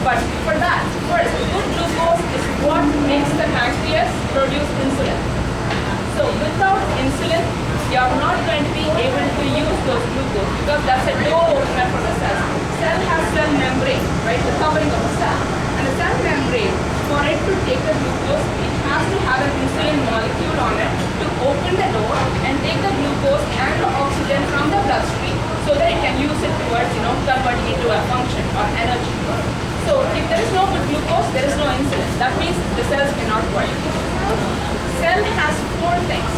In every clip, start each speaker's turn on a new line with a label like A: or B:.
A: But for that, first, good glucose is what makes the pancreas produce insulin. So without insulin, you are not going to be able to use those glucose because that's a door opener for the cell. Cell has cell membrane, right? The covering of the cell. And the cell membrane, for it to take the glucose, it has to have an insulin molecule on it to open the door and take the glucose and the oxygen from the bloodstream so that it can use it towards, converting it to a function or energy. So if there is no good glucose, there is no insulin. That means the cells cannot work. Cell has four things.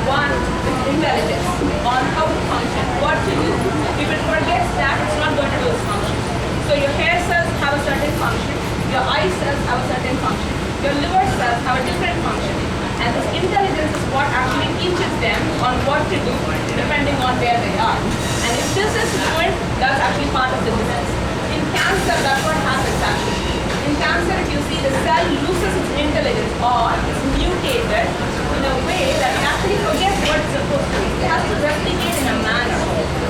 A: One is intelligence on how to function, what to do. If it forgets that, it's not going to do its function. So your hair cells have a certain function, your eye cells have a certain function, your liver cells have a different function. And this intelligence is what actually teaches them on what to do depending on where they are. And if this is ruined, that's actually part of the disease. In cancer, that's what happens actually. In cancer, if you see the cell loses its intelligence or it's mutated in a way that it actually forgets what it's supposed to do. It has to replicate in a manner,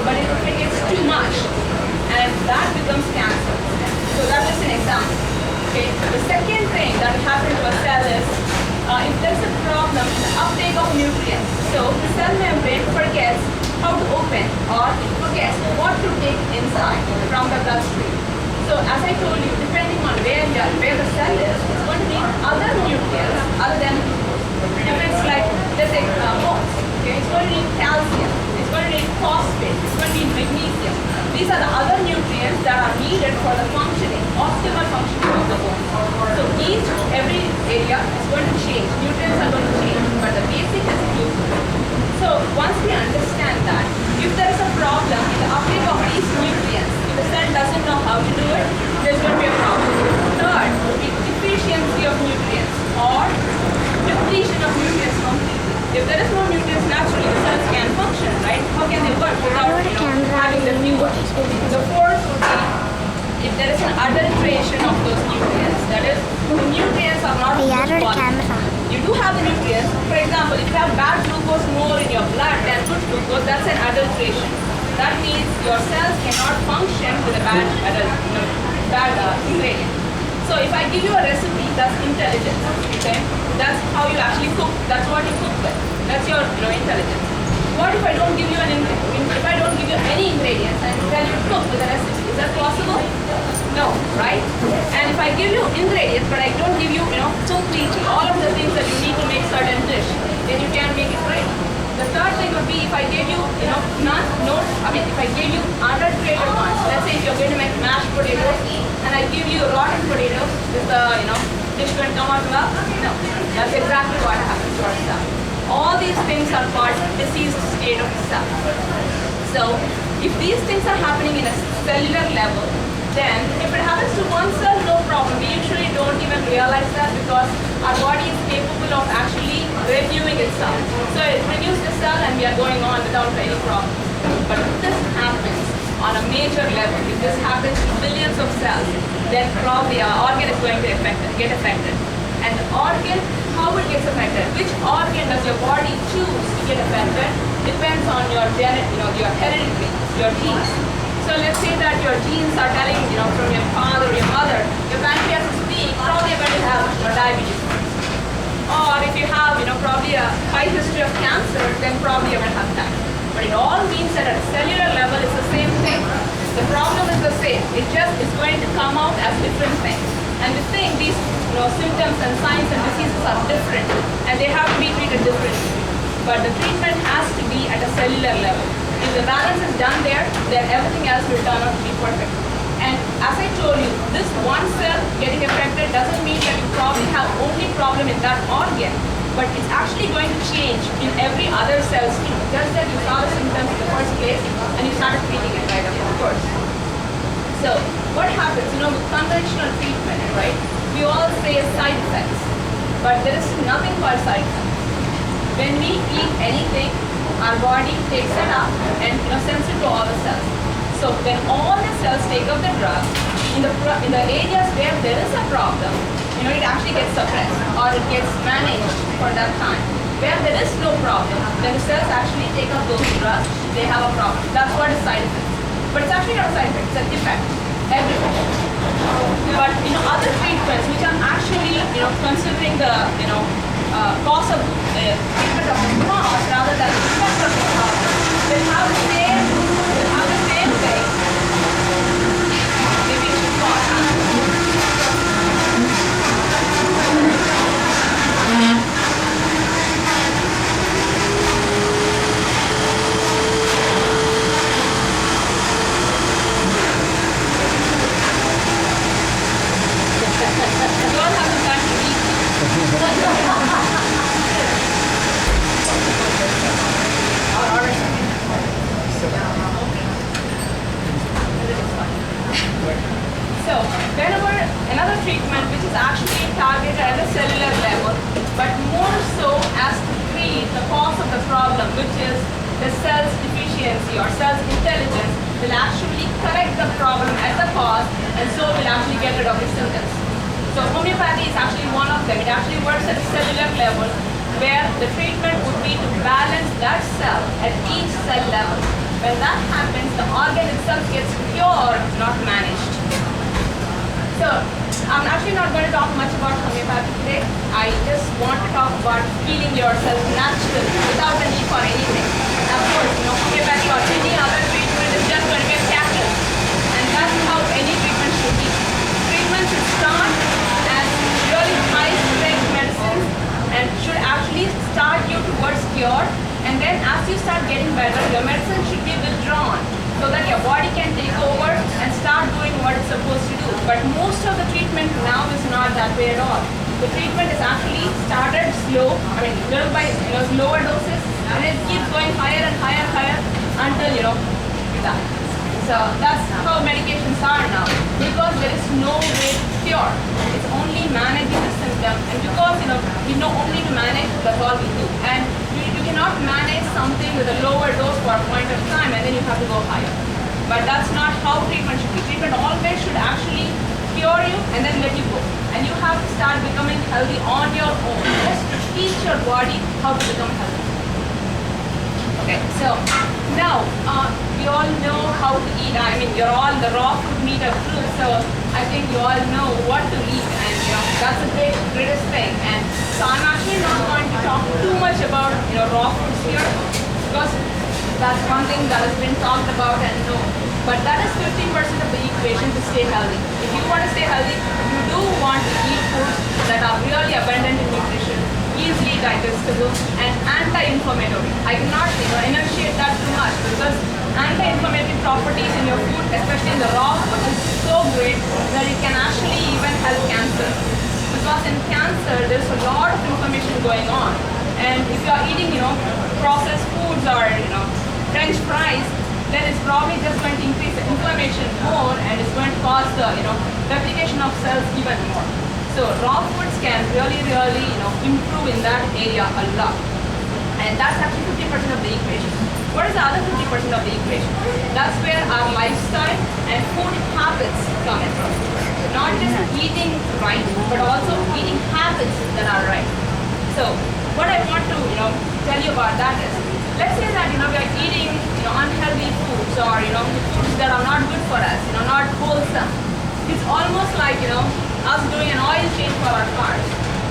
A: but it replicates too much, and that becomes cancer. So that's just an example. Okay. The second thing that will happen to a cell is if there's a problem in the uptake of nutrients. So the cell membrane forgets how to open or it forgets what to take inside from the bloodstream. So as I told you, depending on where the cell is, it's going to need other nutrients other than glucose. If it's like, let's say, bones, okay, it's going to need calcium, it's going to need phosphate, it's going to need magnesium. These are the other nutrients that are needed for the functioning, optimal functioning of the bone. So every area is going to change, nutrients are going to change, but the basic is glucose. So once we understand that, if there is a problem in the uptake of these nutrients, if the cell doesn't know how to do it, there's going to be a problem. Third would be deficiency of nutrients or depletion of nutrients completely. If there is no nutrients, naturally the cells can function, right? How can they work without having the nutrients? The fourth would be if there is an adulteration of those nutrients, that is, the nutrients are not good quality. You do have the nutrients. For example, if you have bad glucose more in your blood than good glucose, that's an adulteration. That means your cells cannot function with a bad ingredient. So if I give you a recipe, that's intelligence. Okay, that's how you actually cook. That's what you cook with. That's your intelligence. What if I don't give you if I don't give you any ingredients and tell you to cook with a recipe? Is that possible? No, right? And if I give you ingredients, but I don't give you, completely all of the things that you need to make certain dish, then you can't make it right. The third thing would be if I gave you, if I gave you unadulterated ones. Let's say if you're going to make mashed potatoes, and I give you rotten potatoes, is the, dish going to come out well? No. That's exactly what happens to our cell. All these things are called diseased state of the cell. So if these things are happening in a cellular level, then if it happens to one cell, no problem. We usually don't even realize that because our body is capable of actually renewing itself. So it renews the cell and we are going on without any problem. But if this happens on a major level, if this happens to billions of cells, then probably our organ is going to get affected. And the organ, how it gets affected, which organ does your body choose to get affected, depends on your your heredity, your genes. So let's say that your genes are telling, from your father or your mother, your pancreas is weak, probably you're going to have diabetes. Or if you have, probably a high history of cancer, then probably you're going to have that. But it all means that at a cellular level, it's the same thing. The problem is the same. It just is going to come out as different things. And we think these symptoms and signs and diseases are different, and they have to be treated differently. But the treatment has to be at a cellular level. If the balance is done there, then everything else will turn out to be perfect. And as I told you, this one cell getting affected doesn't mean that you probably have only problem in that organ, but it's actually going to change in every other cell too. Just that you saw the symptoms in the first place and you started treating it right away, of course. So what happens, with conventional treatment, right? We all say side effects, but there is nothing called side effects. When we eat anything, our body takes it up and sends it to all the cells. So when all the cells take up the drug, in the areas where there is a problem, it actually gets suppressed or it gets managed for that time. Where there is no problem, then the cells actually take up those drugs, they have a problem. That's what is side effects. But it's actually not a side effect, it's an effect. Everything. But considering the cause of treatment of the cause rather than the effect of the cause, will have the same thing. Maybe we should pause. You all have the time to eat. I'll order something. So, whenever another treatment which is actually targeted at a cellular level, but more so as to treat the cause of the problem, which is the cell's deficiency or cell's intelligence, will actually correct the problem at the cause, and so will actually get rid of the symptoms. So homeopathy is actually one of them. It actually works at a cellular level, where the treatment would be to balance that cell at each cell level. When that happens, the organ itself gets cured, not managed. So I'm actually not going to talk much about homeopathy today. I just want to talk about healing yourself naturally without the need for anything. Of course, homeopathy or any other treatment is just going to be a catalyst, and that's how any treatment should be. Treatment should start as really high-strength medicines and should actually start you towards cure, and then as you start getting better, your medicine should be withdrawn so that your body can take over and start doing what it's supposed to do. But most of the treatment now is not that way at all. The treatment is actually started slow, little by lower doses, and it keeps going higher and higher and higher until you die. So that's how medications are now, because there is no way to cure. It's only managing the symptom, and because we know only to manage, that's all we do. And you cannot manage something with a lower dose for a point of time, and then you have to go higher. But that's not how treatment should be. Treatment always should actually cure you and then let you go. And you have to start becoming healthy on your own, just to teach your body how to become healthy. Okay, so now we all know how to eat. You're all the raw food meat of fruit, so I think you all know what to eat, and that's the greatest thing. And so I'm actually not going to talk too much about raw foods here, because that's one thing that has been talked about and known. But that is 50% of the equation to stay healthy. If you want to stay healthy, you do want to eat foods that are really abundant in nutrition, easily digestible, and anti-inflammatory. I cannot enunciate that too much, because anti-inflammatory properties in your food, especially in the raw food, is so great that it can actually even help cancer. Because in cancer, there's a lot of inflammation going on, and if you are eating, processed foods or French fries, then it's probably just going to increase the inflammation more, and it's going to cause the replication of cells even more. So raw foods can really improve in that area a lot, and that's actually 50% of the equation. What is the other 50% of the equation? That's where our lifestyle and food habits come in from. Not just eating right, but also eating habits that are right. So what I want to tell you about that is, let's say that we are eating unhealthy foods, or foods that are not good for us, not wholesome. It's almost like us doing an oil change for our cars.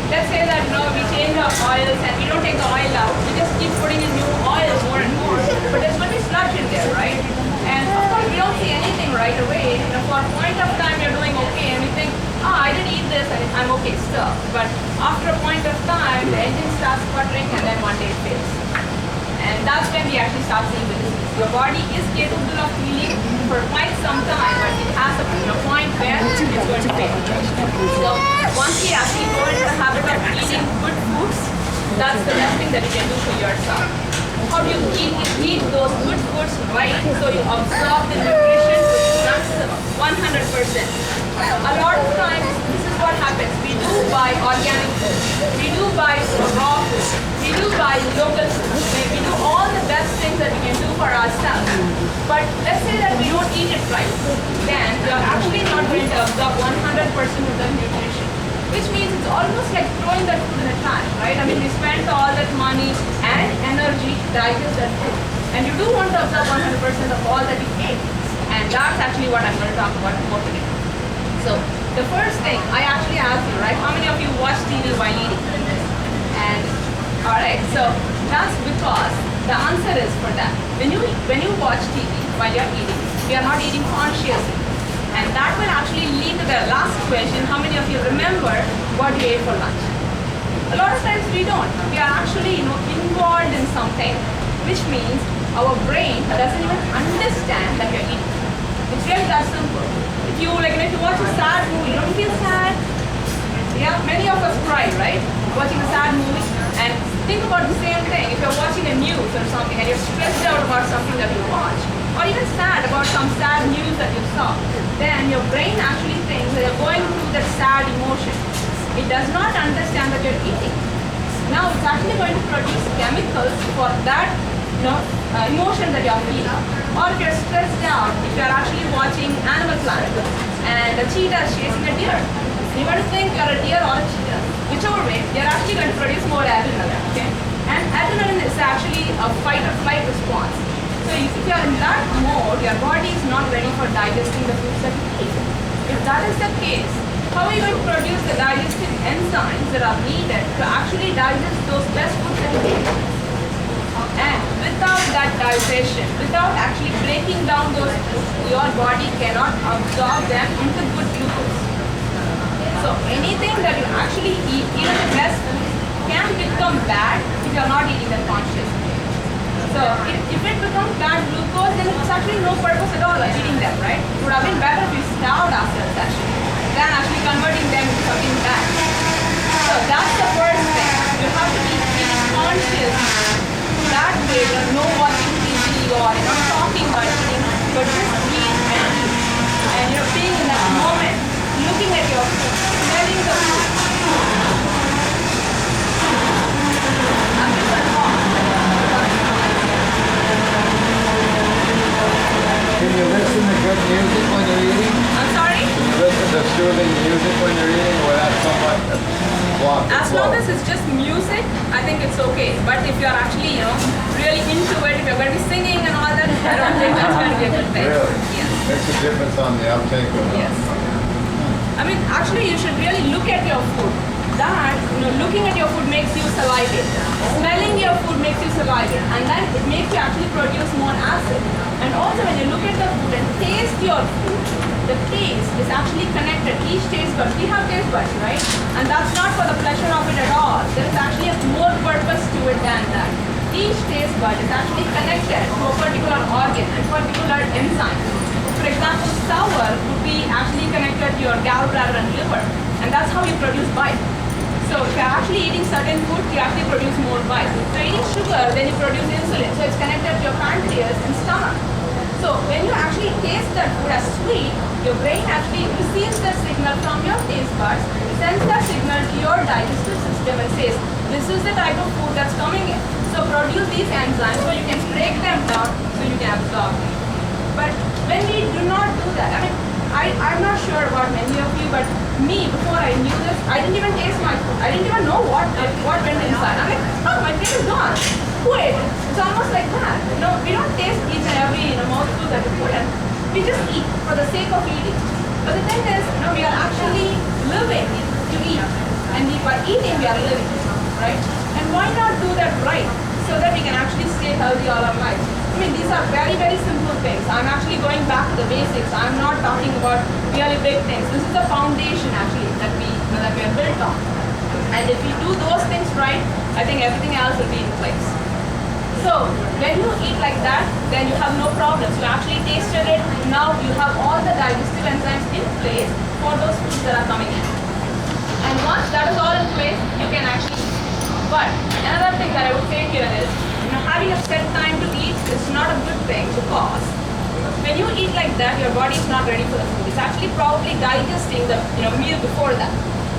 A: Let's say that we change our oils and we don't take the oil out. We just keep putting in new oil more and more, but there's going to be sludge in there, right? And of course we don't see anything right away. For a point of time you're doing okay, and we think, I didn't eat this and I'm okay still. But after a point of time, the engine starts sputtering, and then one day it fails. And that's when we actually start seeing the disease. Your body is capable of healing for quite some time, but it has a point where it's going to fail. So once we actually go into the habit of eating good foods, that's the best thing that you can do for yourself. How do you eat those good foods right, so you absorb the nutrition to the maximum, 100%. A lot of times, this is what happens. We do buy organic food, we do buy raw food, we do buy local food, we do all the best things that we can do for ourselves. But let's say that we don't eat it right, then we are actually not going to absorb 100% of the nutrition. Which means it's almost like throwing that food in a trash, right? We spent all that money and energy to digest that food. And you do want to absorb 100% of all that you ate. And that's actually what I'm going to talk about more today. So the first thing I actually asked you, right? How many of you watch TV while eating? And alright, so that's because the answer is for that. When you watch TV while you're eating, you are not eating consciously. And that will actually lead to the last question, how many of you remember what you ate for lunch? A lot of times we don't. We are actually involved in something, which means our brain doesn't even understand that you're eating. It's really that simple. If you watch a sad movie, you don't feel sad. Yeah, many of us cry, right? Watching a sad movie. And think about the same thing. If you're watching a news or something and you're stressed out about something that you watch, or even sad about some sad news that you saw, then your brain actually thinks that you're going through that sad emotion. It does not understand that you're eating. Now it's actually going to produce chemicals for that emotion that you're feeling. Or if you're stressed out, if you're actually watching Animal Planet and a cheetah is chasing a deer, you're going to think you're a deer or a cheetah. Whichever way, you're actually going to produce more adrenaline. Okay? And adrenaline is actually a fight or flight response. So if you're in that mode, your body is not ready for digesting the foods that you eat. If that is the case, how are you going to produce the digestive enzymes that are needed to actually digest those best foods that you eat? And without that digestion, without actually breaking down those foods, your body cannot absorb them into good glucose. So anything that you actually eat, even the best foods, can become bad if you're not eating them consciously. So if it becomes bad glucose, then it's actually no purpose at all of eating them, right? It would have been better if we starved ourselves actually, than actually converting them into something bad. So that's the first thing. You have to be eating conscious. That way you're not watching TV or you're not talking about eating, but just eat and eat. And you're being in that moment, looking at your food, smelling the food.
B: Can you listen to good music when you're eating?
A: I'm sorry?
B: Can you listen to soothing music when you're eating without so much block?
A: As long as it's just music, I think it's okay. But if you're actually, really into it, if you're going to be singing and all that, I don't think that's going to be a good thing.
B: Really?
A: Yes.
B: Makes a difference on the uptake of it.
A: Yes. I mean, actually, you should really look at your food. That, looking at your food makes you salivate. Smelling your food makes you salivate. And then it makes you actually produce more acid. And also when you look at the food and taste your food, the taste is actually connected. Each taste bud, we have taste buds, right? And that's not for the pleasure of it at all. There is actually more purpose to it than that. Each taste bud is actually connected to a particular organ and particular enzyme. For example, sour would be actually connected to your gallbladder and liver. And that's how you produce bile. So if you're actually eating certain food, you actually produce more bile. So eating sugar, then you produce insulin. So it's connected to your pancreas and stomach. So when you actually taste that food as sweet, your brain actually receives that signal from your taste buds, sends that signal to your digestive system and says, this is the type of food that's coming in. So produce these enzymes so you can break them down so you can absorb them. But when we do not do that, I'm not sure about many of you, but me, before I knew this, I didn't even taste my food. I didn't even know what went inside. I'm like, oh, my plate is gone. Who ate it? It's almost like that. We don't taste each and every mouthful that we put in. We just eat for the sake of eating. But the thing is, we are actually living to eat. And by eating, we are living, right? And why not do that right? So that we can actually stay healthy all our lives. These are very, very simple things. I'm actually going back to the basics. I'm not talking about really big things. This is the foundation actually that we are built on. And if we do those things right, I think everything else will be in place. So when you eat like that, then you have no problems. You actually tasted it. Now you have all the digestive enzymes in place for those foods that are coming in. And once that is all in place, you can actually eat. But another thing that I would say here is, having a set time to eat is not a good thing because when you eat like that, your body is not ready for the food. It's actually probably digesting the meal before that.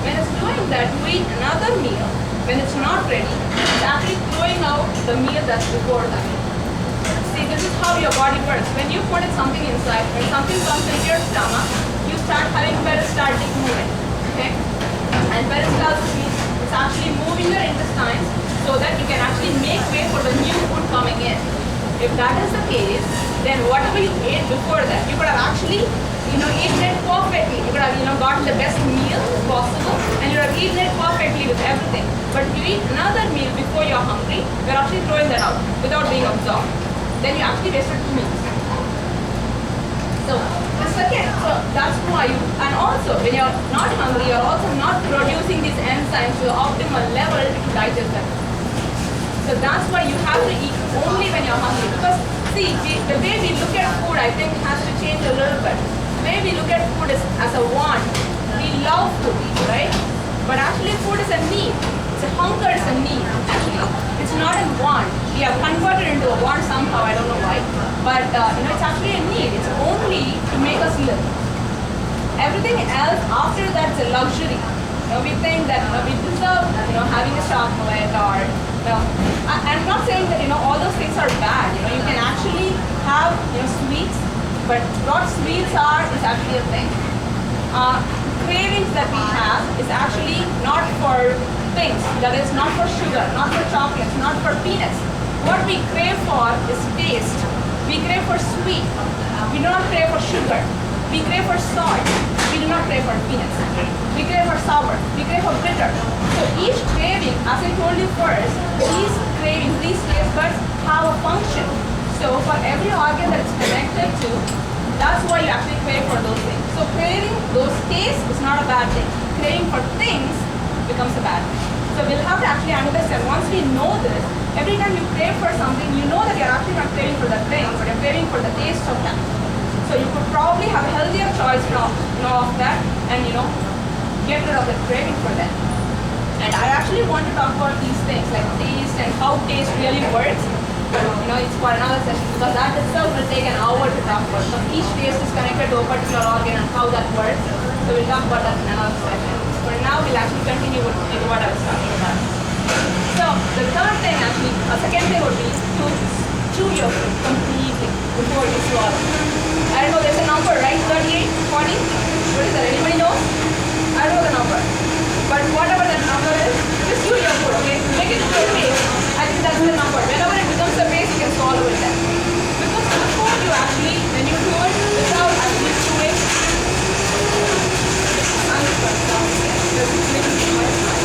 A: When it's doing that, you eat another meal. When it's not ready, it's actually throwing out the meal that's before that. See, this is how your body works. When you put something inside, when something comes into your stomach, you start having peristaltic movement. Okay? And peristalsis means it's actually moving your intestines so that you can actually make way for the new food coming in. If that is the case, then whatever you ate before that, you could have actually eaten it perfectly. You could have, gotten the best meal possible, and you would have eaten it perfectly with everything. But if you eat another meal before you're hungry, you're actually throwing that out without being absorbed. Then you actually wasted 2 meals. So that's why and also when you're not hungry, you're also not producing these enzymes to the optimal level to digest them. So that's why you have to eat only when you're hungry. Because see, the way we look at food, I think, has to change a little bit. The way we look at food is as a want. We love to eat, right? But actually food is a need. It's a hunger, is a need, actually. It's not a want. We have converted into a want somehow, I don't know why. But it's actually a need. It's only to make us live. Everything else after that's a luxury. We think that we deserve having a chocolate or I'm not saying that all those things are bad. You can actually have sweets, but what sweets are is actually a thing. Cravings that we have is actually not for things. That is not for sugar, not for chocolates, not for peanuts. What we crave for is taste. We crave for sweet. We do not crave for sugar. We crave for salt. We do not crave for peanuts. We crave for sour. We crave for bitter. So each craving, as I told you first, these cravings, these taste buds have a function. So for every organ that it's connected to, that's why you actually crave for those things. So craving those tastes is not a bad thing. Craving for things becomes a bad thing. So we'll have to actually understand, once we know this, every time you crave for something, you know that you're actually not craving for that thing, but you're craving for the taste of that. So you could probably have a healthier choice of that and get rid of the craving for that. And I actually want to talk about these things like taste and how taste really works. It's for another session because that itself will take an hour to talk about. So each taste is connected to a particular organ and how that works. So we'll talk about that in another session. For now, we'll actually continue with what I was talking about. So the third thing actually, a second thing would be to chew your food completely before you swallow. I don't know, there's a number, right? 38, 40? What is that? Anybody knows? I don't know the number. But whatever that number is, just chew your food, okay? Make it into a paste. I think that's the number. Whenever it becomes a paste, you can swallow it then. Because before you actually, when you do it without actually chewing, I'm just going to stop here. Just make it into my smile.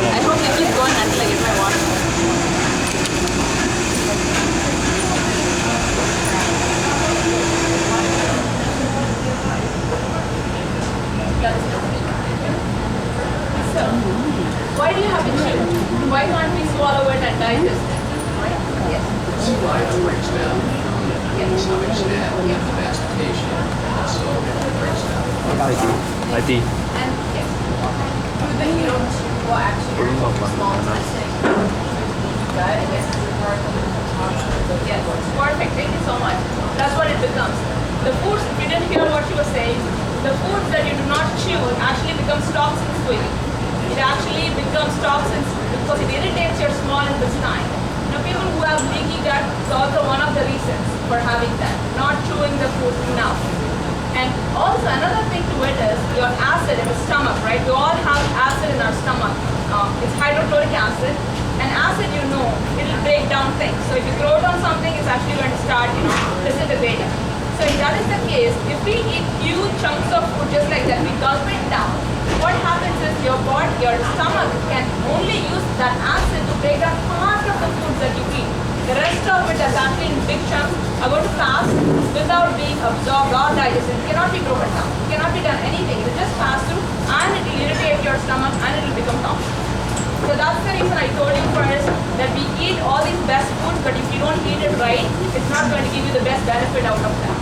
A: I hope you keep going until I get my water. So, why do you have to chew? Why can't we swallow it and digest it? Yes.
C: Saliva breaks down to some extent in the mastication, so it breaks down.
D: I think.
A: And yes. Then you don't chew actually small intestine. Yes. Yes. Perfect. Thank you so much. That's what it becomes. The foods, if you didn't hear what she was saying, the foods that you do not chew actually becomes toxins for you. It actually becomes toxins because it irritates your small intestine. People who have leaky gut is also one of the reasons for having that, not chewing the food enough. And also another thing to it is your acid in the stomach, right? We all have acid in our stomach. It's hydrochloric acid. And acid, it will break down things. So if you throw it on something, it's actually going to start, disintegrating. So if that is the case, if we eat huge chunks of food just like that, we gulp it down, what happens is your stomach can only use that acid to break down part of the foods that you eat. The rest of it is actually in big chunks are going to pass without being absorbed or digested. It cannot be broken down. It cannot be done anything. It will just pass through and it will irritate your stomach and it will become toxic. So that's the reason I told you first that we eat all these best foods, but if you don't eat it right, it's not going to give you the best benefit out of that.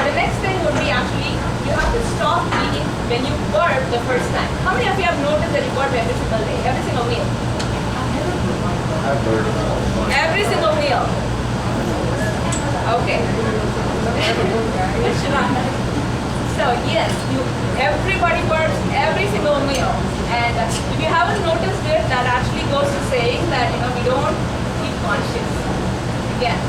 A: The next thing would be actually, you have to stop eating when you burp the first time. How many of you have noticed that you burp every single day, every single meal? Every single meal. Okay. So yes, everybody burps every single meal. And if you haven't noticed it, that actually goes to saying that we don't eat conscious. Again.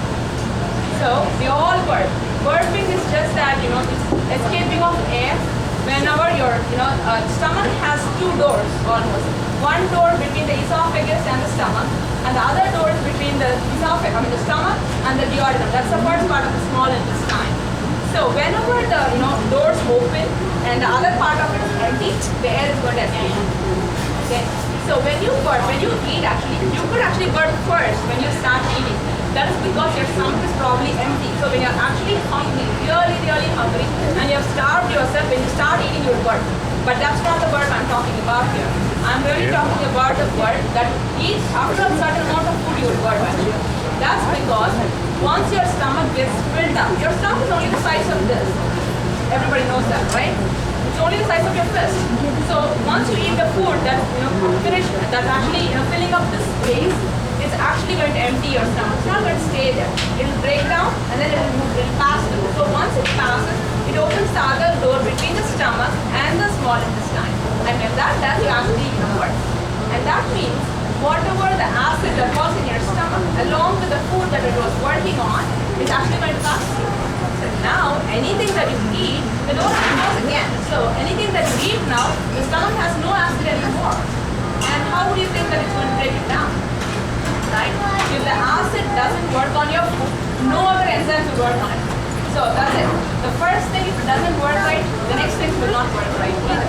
A: So we all burp. Burping is just that, it's escaping of air whenever your, stomach has two doors almost. One door between the esophagus and the stomach, and the other door is between the the stomach and the duodenum. That's the first part of the small intestine. So whenever the, doors open and the other part of it is empty, the air is going to escape. Okay. So when you burp, when you eat actually, you could actually burp first when you start eating. That is because your stomach is probably empty. So when you're actually hungry, really hungry, and you have starved yourself, when you start eating, you'll burp. But that's not the burp I'm talking about here. I'm really talking about the burp that eats after a certain amount of food, you'll burp actually. That's because once your stomach gets filled up, your stomach is only the size of this. Everybody knows that, right? It's only the size of your fist. So once you eat the food that's finished, that's actually filling up the space, it's actually going to empty your stomach. It's not going to stay there. It'll break down and then it'll pass through. So once it passes, it opens the other door between the stomach and the small intestine. And when that does, you actually burp. And that means whatever the acid that was in your stomach, along with the food that it was working on, is actually going to pass through. So now, anything that you eat, the door closes again. So anything that you eat now, the stomach has no acid anymore. And how do you think that it's going to break it down? Right? If the acid doesn't work on your food, no other enzymes will work on it. So that's it. The first thing, if it doesn't work right, the next thing will not work right either.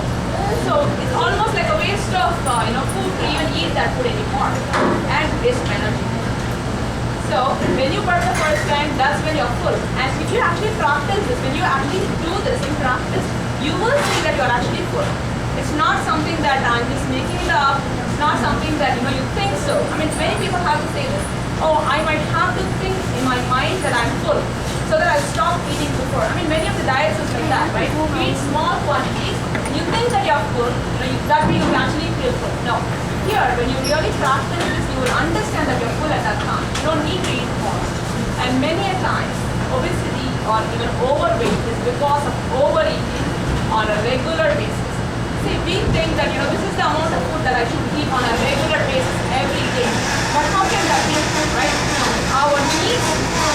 A: So it's almost like a waste of food to even eat that food anymore, and waste of energy. So when you burp the first time, that's when you're full. And if you actually practice this, when you actually do this in practice, you will see that you're actually full. It's not something that I'm just making it up. It's not something that you think so. I mean, many people have to say this. Oh, I might have to think in my mind that I'm full, so that I'll stop eating before. I mean, many of the diets is like that, right? You eat small quantities, and you think that you're full, that way you actually feel full. No. Here, when you really practice this, you will understand that you're full at that time. You don't need to eat more. And many a times, obesity or even overweight is because of overeating on a regular basis. See, we think that, this is the amount of food that I should eat on a regular basis every day. But how can that be food, right? Our needs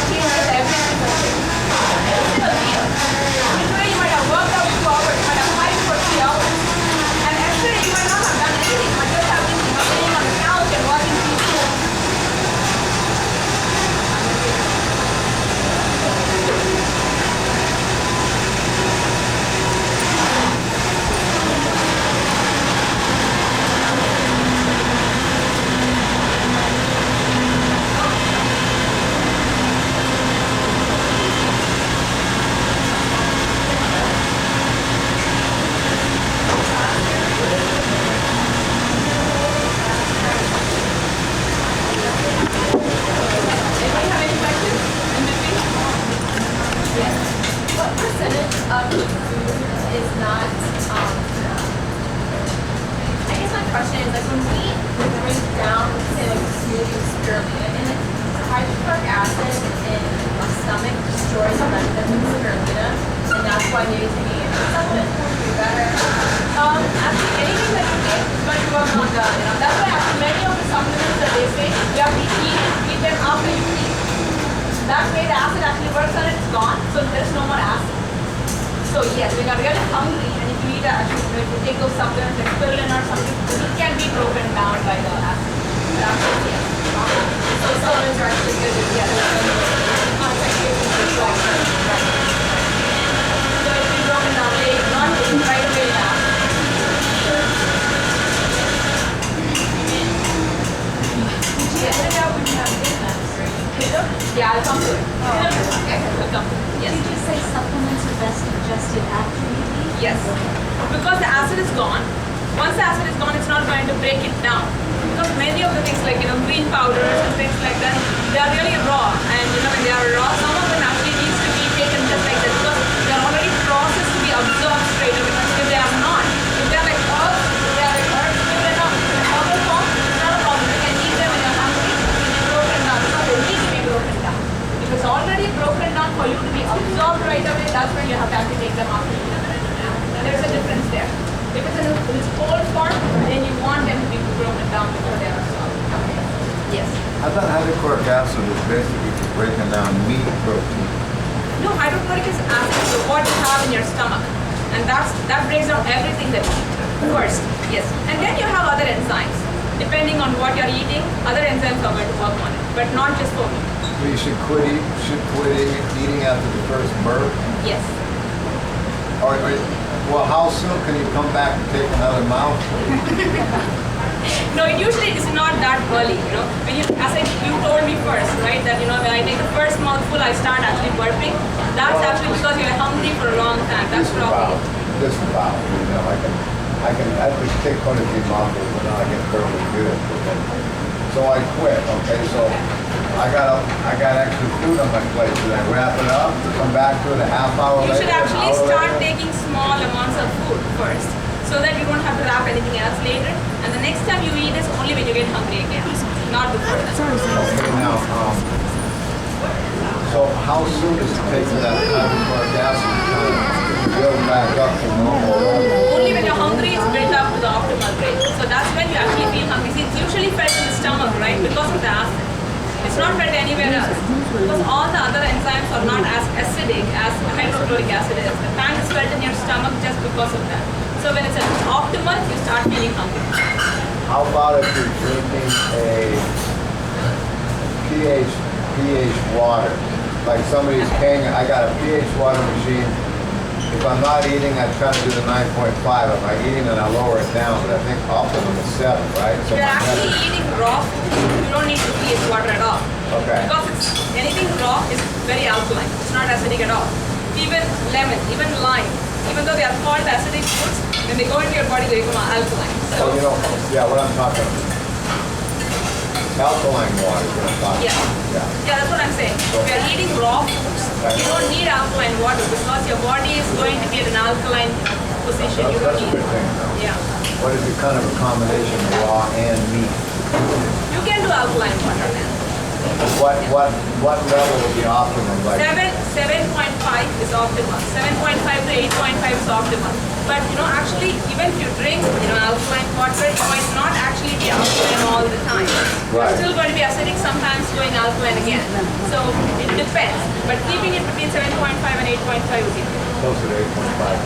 A: changes every single day. Every single year. I mean, today you might have worked out 2 hours, you might have hiked for 3 hours. And yesterday you might not have done anything, you might just have been sitting on the couch and watching TV. Yeah, I'll come to it. Okay, we'll come to it. Yes.
D: Did you say supplements are best ingested after you eat?
A: Yes. Because the acid is gone. Once the acid is gone, it's not going to break it down. Because many of the things like, green powders and things like that, they are really raw. And, when they are raw, some of them actually needs to be taken just like that because they are already processed to be absorbed straight away. If they are not, if they are like herbs, if they're not in herbal form, it's not a problem. You can eat them when you're hungry, it's broken down. So they need to be broken down. If it's already broken down for you to be absorbed right away, that's when you have to actually take them out. And there's a difference there. If it's in its whole form, then you want them to be broken down before they are absorbed. Yes.
B: I thought hydrochloric acid is basically breaking down meat protein.
A: No, hydrochloric acid is what you have in your stomach. And that breaks down everything that you eat first. Yes. And then you have other enzymes. Depending on what you're eating, other enzymes are going to work on it. But not just for meat.
B: So you should quit eating after the first burp?
A: Yes.
B: Well, how soon can you come back and take another mouthful?
A: No, it usually is not that early, you know. When you, as you told me first, right, that when I take the first mouthful, I start actually burping. That's actually because you're hungry for a long time. That's probably.
B: I just take one of these mouthfuls and then I get perfectly good. So I quit. Okay, so I got extra food on my plate. Should I wrap it up? Come back to it a half hour later?
A: You should actually
B: an hour
A: start
B: later?
A: taking small amounts of food first, so that you don't have to wrap anything else later. And the next time you eat is only when you get hungry again, not before that.
B: Okay, now, so how soon does it take for that hydrochloric acid to kind of build back up to normal level?
A: Only when you're hungry, it's built up to the optimal rate. So that's when you actually feel hungry. See, it's usually felt in the stomach, right? Because of the acid. It's not felt anywhere else. Because all the other enzymes are not as acidic as hydrochloric acid is. The pang is felt in your stomach just because of that. So when it's at optimal, you start feeling hungry.
B: How about if you're drinking a pH water? Like somebody's paying, I got a pH water machine. If I'm not eating, I try to do the 9.5. If I'm eating, then I lower it down. But I think optimum is 7, right?
A: If you're actually eating raw food, you don't need to pH water at all.
B: Okay.
A: Because anything raw is very alkaline. It's not acidic at all. Even lemon, even lime, even though they are called acidic foods, when they go into your body, they become alkaline. So,
B: What I'm talking about. Alkaline water is what I'm talking
A: yeah.
B: about.
A: Yeah, that's what I'm saying. If you're eating raw foods, you don't need alkaline water because your body is going to be at an alkaline position. You don't
B: That's a
A: need
B: good thing, though.
A: Yeah.
B: What is the kind of a combination of raw and meat?
A: You can do alkaline water then.
B: What level would be optimum? Like
A: 7.5 is optimal. 7.5 to 8.5 is optimal. But actually, even if you drink alkaline water, it might not actually be alkaline all the time.
B: Right.
A: It's still going to be acidic, sometimes going alkaline again. So it depends. But keeping it between 7.5 and 8.5 would be good.
B: closer to 8.5.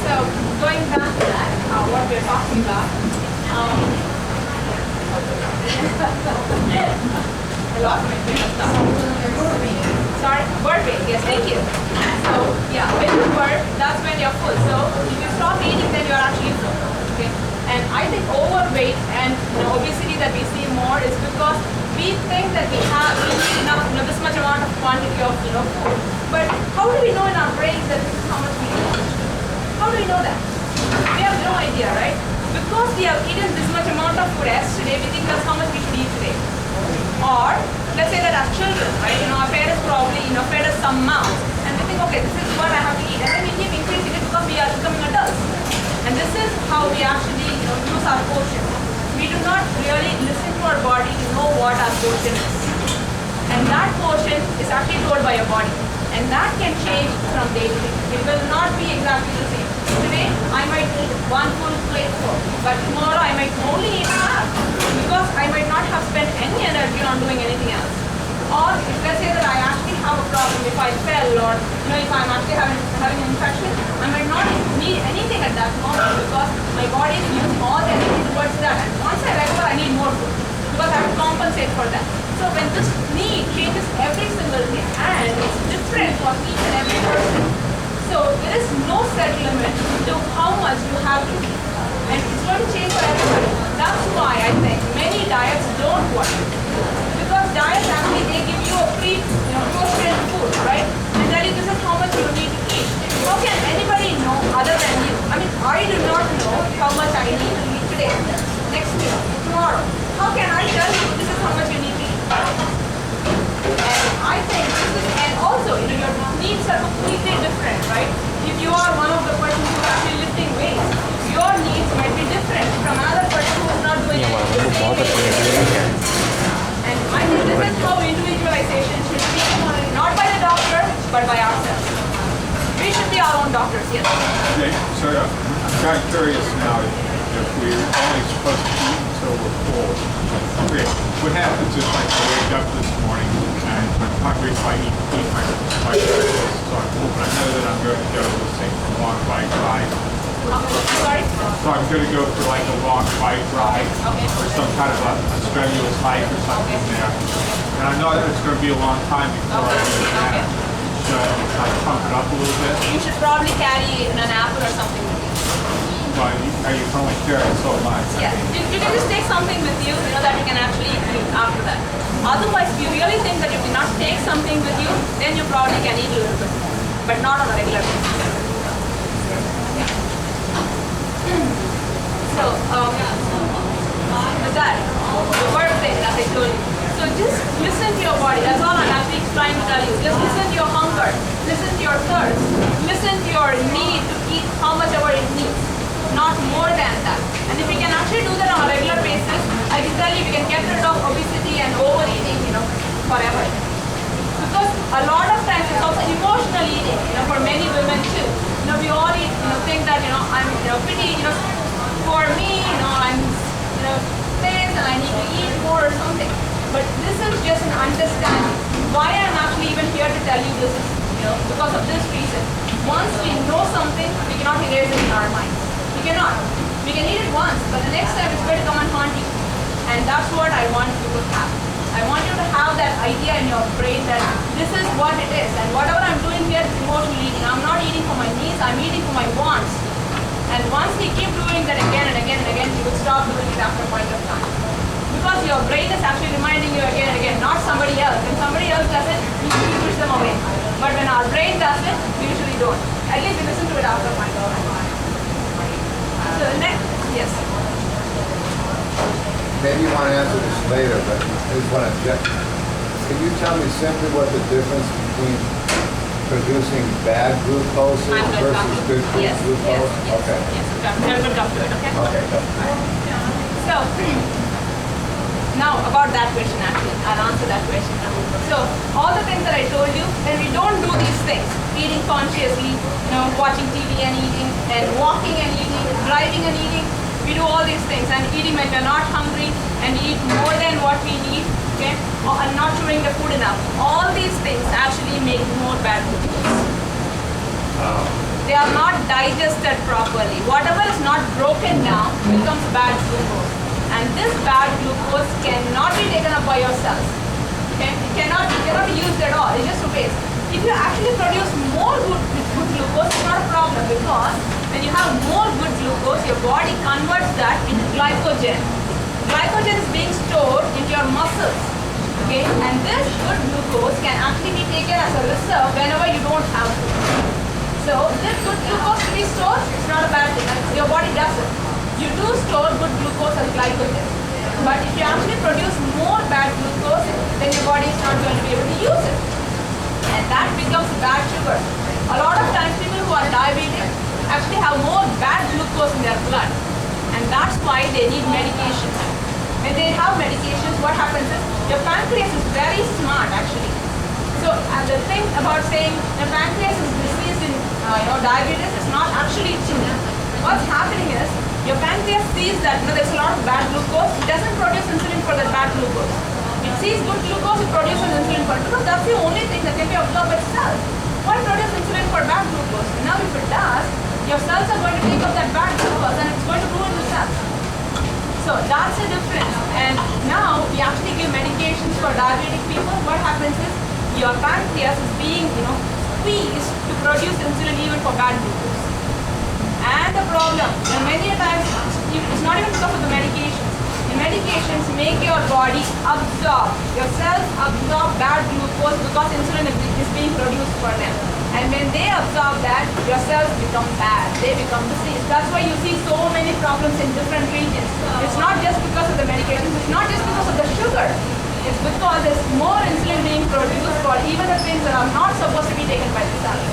A: So going back to that, what we're talking about. I lost my train of thought. Sorry, burping. Yes, thank you. So yeah, when you burp, that's when you're full. So if you stop eating, then you're actually full. Okay. And I think overweight and obesity that we see more is because we think that we need enough, this much amount of quantity of food. But how do we know in our brains that this is how much we need? How do we know that? We have no idea, right? Because we have eaten this much amount of food yesterday, we think that's how much we should eat today. Or let's say that our children, right? Our parents probably fed us some amounts, and we think, okay, this is what I have to eat, and then we keep increasing it because we are becoming adults. And this is how we actually use our portion. We do not really listen to our body to know what our portion is. And that portion is actually told by your body. And that can change from day to day. It will not be exactly the same. Today, I might eat one full plate full, but tomorrow I might only eat half because I might not have spent any energy on doing anything else. Or if let's say that I actually have a problem, if I fell or if I'm actually having an infection, I might not need anything at that moment because my body is using all the energy towards that. And once I recover, I need more food because I have to compensate for that. So when this need changes every single day and it's different for each and every person, so there is no set limit to how much you have to eat. And it's going to change for everybody. That's why I think many diets don't work. Because diets actually, they give you a pre-portioned food, right? And tell you this is how much you need to eat. How can anybody know other than you? I mean, I do not know how much I need to eat today, next week, tomorrow. How can I tell you this is how much you need to eat? And I think this is, and also, your needs are completely different, right? If you are one of the persons who are actually lifting weights, your needs might be different from another person who is not doing anything. And I think this is how individualization should be, not by the doctor, but by ourselves. We should be our own doctors, yes.
E: Okay, so I'm kind of curious now if we're only supposed to eat until until we're full. Okay, what happens is like I wake up this morning and I'm hungry, so I eat my breakfast. So I know that I'm going to go, let's say, for a walk, bike ride.
A: Sorry?
E: So I'm going to go for like a walk, bike ride, or some kind of a strenuous hike or something there. And I know that it's going to be a long time before I get that. Should I pump it up a little bit?
A: You should probably carry an apple or something with you.
E: But you can only carry so much.
A: Yeah, you can just take something with you, that you can actually eat after that. Otherwise, if you really think that you cannot take something with you, then you probably can eat a little bit more, but not on a regular basis. Yeah. So, with that, the first thing, as I told you. So just listen to your body. That's all I'm actually trying to tell you. Just listen to your hunger, listen to your thirst, listen to your need to eat how much ever it needs. Not more than that. And if we can actually do that on a regular basis, I can tell you we can get rid of obesity and overeating, forever. Because a lot of times it's also emotional eating, for many women too. We all eat, think that, I'm, pretty, for me, I'm, thin and I need to eat more or something. But this is just an understanding. Why I'm actually even here to tell you this is, because of this reason. Once we know something, we cannot erase it in our minds. We cannot. We can eat it once, but the next time it's going to come and haunt you. And that's what I want you to have. I want you to have that idea in your brain that this is what it is. And whatever I'm doing here is emotional eating. I'm not eating for my needs, I'm eating for my wants. And once we keep doing that again and again and again, you will stop doing it after a point of time. Because your brain is actually reminding you again and again, not somebody else. When somebody else does it, we usually push them away. But when our brain does it, we usually don't. At least we listen to it after a point of time. So next, yes.
B: Maybe you want to answer this later, but I just want to check. Can you tell me simply what the difference between producing bad glucose
A: I'm going to come
B: versus
A: to
B: good
A: yes,
B: glucose?
A: yes,
B: Okay.
A: yes. We'll come to it, okay?
B: Okay.
A: So, now about that question actually, I'll answer that question now. So, all the things that I told you, when we don't do these things, eating consciously, watching TV and eating, and walking and eating, driving and eating, we do all these things, and eating when we're not hungry, and we eat more than what we need, okay, and not chewing the food enough. All these things actually make more bad glucose. They are not digested properly. Whatever is not broken down becomes bad glucose. And this bad glucose cannot be taken up by your cells. Okay? It cannot be used at all. It's just a waste. If you actually produce more good glucose, it's not a problem, because when you have more good glucose, your body converts that into glycogen. Glycogen is being stored into your muscles. Okay? And this good glucose can actually be taken as a reserve whenever you don't have food. So this good glucose to be stored, it's not a bad thing. Your body does it. You do store good glucose as glycogen. But if you actually produce more bad glucose, then your body is not going to be able to use it. And that becomes bad sugar. A lot of times people who are diabetic actually have more bad glucose in their blood. And that's why they need medication. When they have medications, what happens is your pancreas is very smart actually. So the thing about saying the pancreas is diseased in diabetes is not actually true. What's happening is your pancreas sees that there's a lot of bad glucose, it doesn't produce insulin for that bad glucose. It sees good glucose, it produces insulin for it, because that's the only thing that can be absorbed by cells. Why produce insulin for bad glucose? And now if it does, your cells are going to take up that bad glucose and it's going to ruin the cells. So that's the difference. And now we actually give medications for diabetic people. What happens is your pancreas is being squeezed to produce insulin even for bad glucose. And the problem, many times, it's not even because of the medications. The medications make your body absorb, your cells absorb bad glucose because insulin is being produced for them. And when they absorb that, your cells become bad, they become diseased. That's why you see so many problems in different regions. It's not just because of the medications, it's not just because of the sugar. It's because there's more insulin being produced for even the things that are not supposed to be taken by the cells.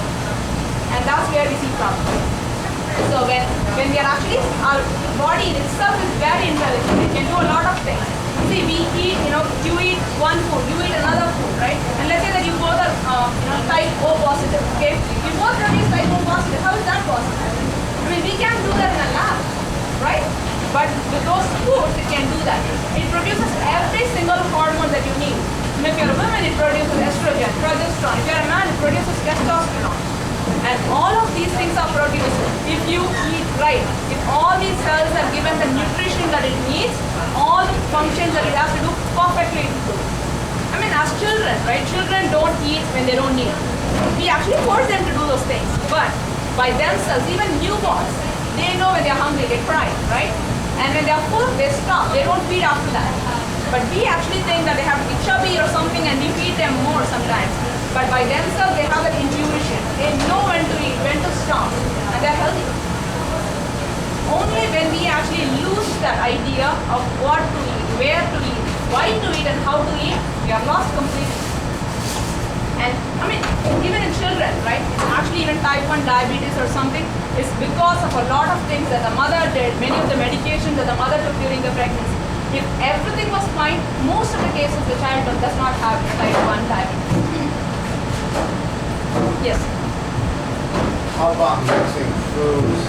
A: And that's where we see problems. So when we are actually, our body itself is very intelligent. It can do a lot of things. See, we eat, you eat one food, you eat another food, right? And let's say that you both are, type O positive, okay? You both produce type O positive. How is that possible? I mean, we can't do that in a lab, right? But with those foods, it can do that. produces every single hormone that you need. And if you're a woman, it produces estrogen, progesterone. If you're a man, it produces testosterone. And all of these things are produced if you eat right. If all these cells are given the nutrition that it needs, all the functions that it has to do perfectly do. I mean, as children, right? Children don't eat when they don't need. We actually force them to do those things. But by themselves, even newborns, they know when they're hungry, they cry, right? And when they're full, they stop. They don't feed after that. But we actually think that they have to be chubby or something and we feed them more sometimes. But by themselves, they have that intuition. They know when to eat, when to stop, and they're healthy. Only when we actually lose that idea of what to eat, where to eat, why to eat, and how to eat, we are lost completely. And I mean, even in children, right? Actually, even type 1 diabetes or something is because of a lot of things that the mother did, many of the medications that the mother took during the pregnancy. If everything was fine, most of the cases the child does not have type 1 diabetes. Yes.
B: How about mixing foods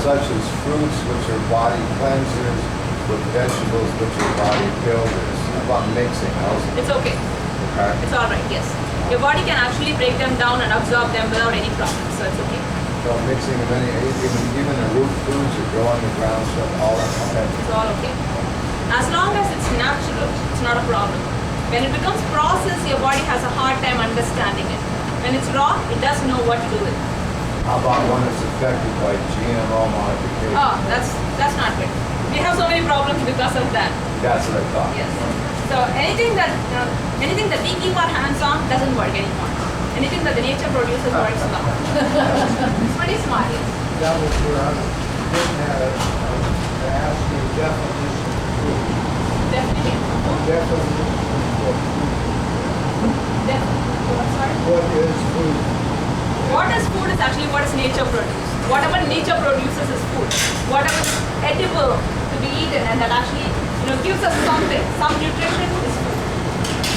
B: such as fruits, which are body cleansers, with vegetables, which are body builders? How about mixing?
A: It's okay.
B: Okay.
A: It's all right. Yes. Your body can actually break them down and absorb them without any problem. So it's okay.
B: So mixing of even the root foods that grow on the ground, so all that. Okay.
A: It's all okay. As long as it's natural, it's not a problem. When it becomes processed, your body has a hard time understanding it. When it's raw, it doesn't know what to do with it.
B: How about when it's affected by GMO modification?
A: Oh, that's not good. We have so many problems because of that.
B: That's what I thought.
A: Yes. So anything that we keep our hands on doesn't work anymore. Anything that the nature produces works well. It's pretty smart. Yes.
F: That was where I was getting at it. I asked you definition of food.
A: Definitely.
F: Definition of food.
A: Sorry?
F: What is food?
A: What is food is actually what is nature produced. Whatever nature produces is food. Whatever is edible to be eaten and that actually gives us something, some nutrition is food.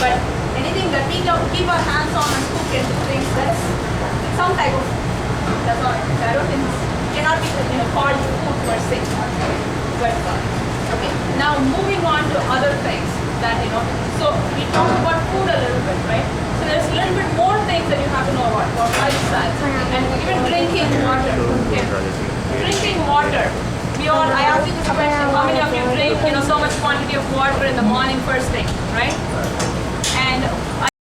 A: But anything that we keep our hands on and cook and do things, that's some type of food. That's all. I don't think it cannot be called food per se. But okay. Now moving on to other things that So we talked about food a little bit, right? So there's a little bit more things that you have to know about lifestyle and even drinking water. Okay. Drinking water. I asked you this question, how many of you drink so much quantity of water in the morning first thing, right? And